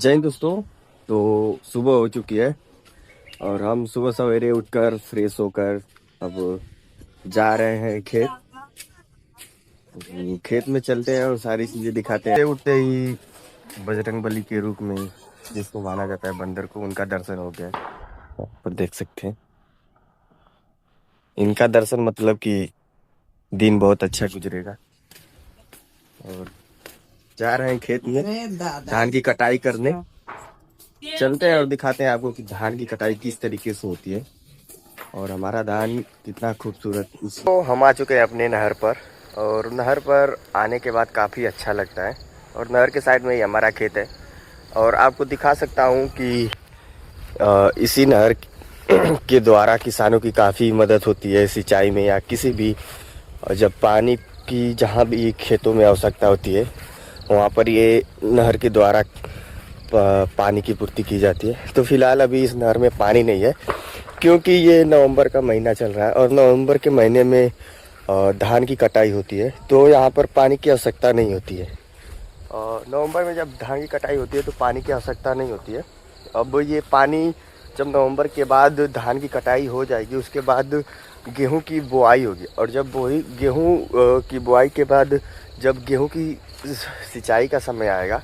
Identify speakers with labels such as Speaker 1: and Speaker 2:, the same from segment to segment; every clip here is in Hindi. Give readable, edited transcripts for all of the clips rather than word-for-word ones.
Speaker 1: जय हिंद दोस्तों। तो सुबह हो चुकी है और हम सुबह सवेरे उठकर फ्रेश होकर अब जा रहे हैं खेत। खेत में चलते हैं और सारी चीजें दिखाते हैं। उठते ही बजरंगबली के रूप में जिसको माना जाता है बंदर को, उनका दर्शन हो गया। पर देख सकते हैं इनका दर्शन मतलब कि दिन बहुत अच्छा गुजरेगा। और जा रहे हैं खेत में धान की कटाई करने। चलते हैं और दिखाते हैं आपको कि धान की कटाई किस तरीके से होती है और हमारा धान कितना खूबसूरत। तो हम आ चुके हैं अपने नहर पर और नहर पर आने के बाद काफ़ी अच्छा लगता है। और नहर के साइड में ही हमारा खेत है और आपको दिखा सकता हूँ कि इसी नहर के द्वारा किसानों की काफ़ी मदद होती है सिंचाई में या किसी भी। जब पानी की जहाँ भी खेतों में आवश्यकता होती है वहाँ पर ये नहर के द्वारा पानी की पूर्ति की जाती है। तो फिलहाल अभी इस नहर में पानी नहीं है क्योंकि ये नवंबर का महीना चल रहा है और नवंबर के महीने में धान की कटाई होती है, तो यहाँ पर पानी की आवश्यकता नहीं होती है। नवंबर में जब धान की कटाई होती है तो पानी की आवश्यकता नहीं होती है। अब ये पानी जब नवंबर के बाद धान की कटाई हो जाएगी उसके बाद गेहूं की बुआई होगी और जब गेहूं की बुआई के बाद जब गेहूं की सिंचाई का समय आएगा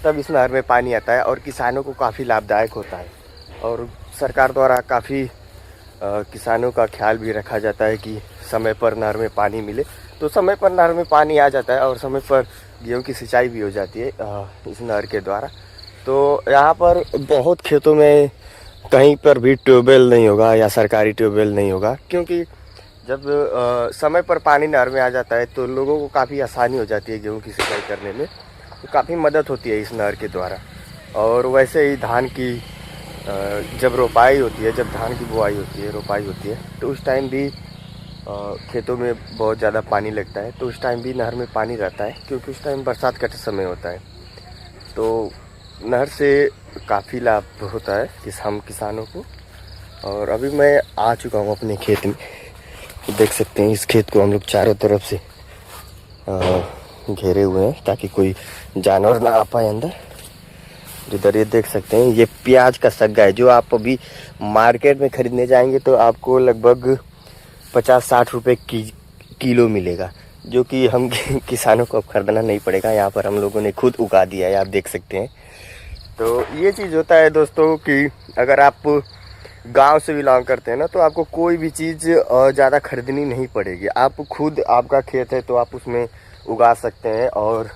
Speaker 1: तब इस नहर में पानी आता है और किसानों को काफ़ी लाभदायक होता है। और सरकार द्वारा काफ़ी किसानों का ख्याल भी रखा जाता है कि समय पर नहर में पानी मिले। तो समय पर नहर में पानी आ जाता है और समय पर गेहूं की सिंचाई भी हो जाती है इस नहर के द्वारा। तो यहाँ पर बहुत खेतों में कहीं पर भी ट्यूबवेल नहीं होगा या सरकारी ट्यूबवेल नहीं होगा क्योंकि जब समय पर पानी नहर में आ जाता है तो लोगों को काफ़ी आसानी हो जाती है गेहूं की सिंचाई करने में। तो काफ़ी मदद होती है इस नहर के द्वारा। और वैसे ही धान की जब रोपाई होती है, जब धान की बुआई होती है, रोपाई होती है, तो उस टाइम भी खेतों में बहुत ज़्यादा पानी लगता है। तो उस टाइम भी नहर में पानी रहता है क्योंकि उस टाइम बरसात का समय होता है। तो नहर से काफ़ी लाभ होता है हम किसानों को। और अभी मैं आ चुका हूँ अपने खेत में। देख सकते हैं इस खेत को हम लोग चारों तरफ से घेरे हुए हैं ताकि कोई जानवर ना आ पाए अंदर। इधर ये देख सकते हैं ये प्याज का सग्गा है जो आप अभी मार्केट में खरीदने जाएंगे तो आपको लगभग 50-60 रुपए किलो मिलेगा, जो कि हम किसानों को अब खरीदना नहीं पड़ेगा। यहाँ पर हम लोगों ने खुद उगा दिया है, आप देख सकते हैं। तो ये चीज़ होता है दोस्तों कि अगर आप गांव से बिलोंग करते हैं ना तो आपको कोई भी चीज़ ज़्यादा खरीदनी नहीं पड़ेगी। आप खुद, आपका खेत है तो आप उसमें उगा सकते हैं और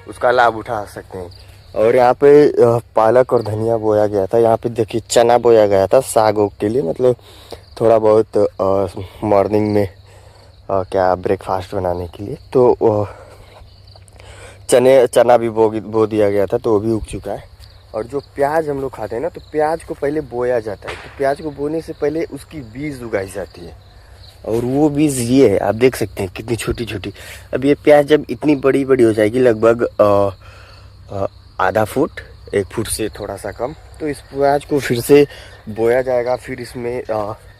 Speaker 1: उसका लाभ उठा सकते हैं। और यहाँ पे पालक और धनिया बोया गया था। यहाँ पे देखिए चना बोया गया था साग ओग के लिए, मतलब थोड़ा बहुत मॉर्निंग में क्या ब्रेकफास्ट बनाने के लिए। तो चना भी बो दिया गया था तो वो भी उग चुका है। और जो प्याज हम लोग खाते हैं ना तो प्याज को पहले बोया जाता है। तो प्याज को बोने से पहले उसकी बीज उगाई जाती है और वो बीज ये है, आप देख सकते हैं कितनी छोटी छोटी। अब ये प्याज जब इतनी बड़ी बड़ी हो जाएगी लगभग आधा फुट, 1 फुट से थोड़ा सा कम, तो इस प्याज को फिर से बोया जाएगा। फिर इसमें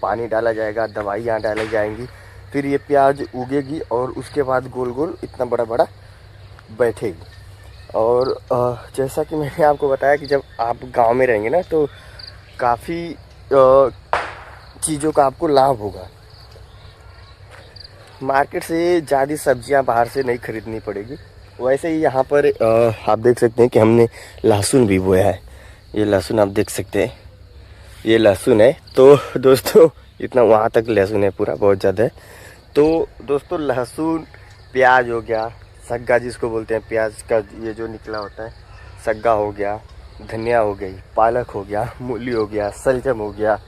Speaker 1: पानी डाला जाएगा, दवाइयाँ डाली जाएंगी, फिर ये प्याज उगेगी और उसके बाद गोल गोल इतना बड़ा बड़ा बैठेगी। और जैसा कि मैंने आपको बताया कि जब आप गांव में रहेंगे ना तो काफ़ी चीज़ों का आपको लाभ होगा। मार्केट से ज़्यादा सब्जियां बाहर से नहीं खरीदनी पड़ेगी। वैसे ही यहाँ पर आप देख सकते हैं कि हमने लहसुन भी बोया है। ये लहसुन आप देख सकते हैं, ये लहसुन है। तो दोस्तों इतना वहाँ तक लहसुन है, पूरा बहुत ज़्यादा है। तो दोस्तों लहसुन, प्याज हो गया, सग्गा जिसको बोलते हैं, प्याज का ये जो निकला होता है, सग्गा हो गया, धनिया हो गई, पालक हो गया, मूली हो गया, सलजम हो गया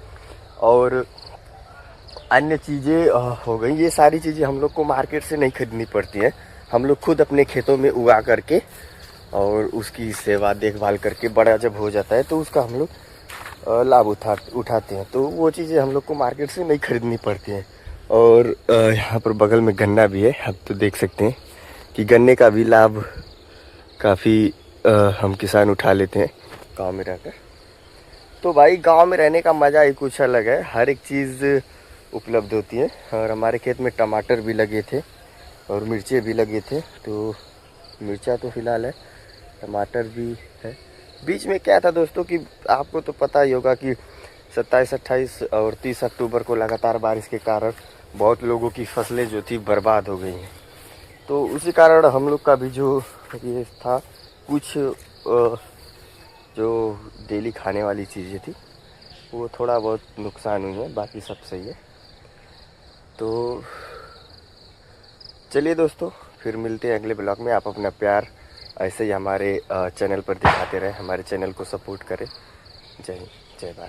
Speaker 1: और अन्य चीज़ें हो गई। ये सारी चीज़ें हम लोग को मार्केट से नहीं खरीदनी पड़ती हैं। हम लोग खुद अपने खेतों में उगा करके और उसकी सेवा देखभाल करके बड़ा जब हो जाता है तो उसका हम लोग लाभ उठाते हैं। तो वो चीज़ें हम लोग को मार्केट से नहीं खरीदनी पड़ती हैं। और यहाँ पर बगल में गन्ना भी है, आप तो देख सकते हैं कि गन्ने का भी लाभ काफ़ी हम किसान उठा लेते हैं गांव में रहकर। तो भाई गांव में रहने का मज़ा ही कुछ अलग है, हर एक चीज़ उपलब्ध होती है। और हमारे खेत में टमाटर भी लगे थे और मिर्चे भी लगे थे। तो मिर्चा तो फ़िलहाल है, टमाटर भी है बीच में क्या था दोस्तों कि आपको तो पता ही होगा कि 27, 28 और 30 अक्टूबर को लगातार बारिश के कारण बहुत लोगों की फसलें जो थी बर्बाद हो गई हैं। तो उसी कारण हम लोग का भी जो ये था कुछ जो डेली खाने वाली चीज़ें थी वो थोड़ा बहुत नुकसान हुई है, बाकी सब सही है। तो चलिए दोस्तों, फिर मिलते हैं अगले ब्लॉग में। आप अपना प्यार ऐसे ही हमारे चैनल पर दिखाते रहें, हमारे चैनल को सपोर्ट करें। जय हिंद, जय भारत।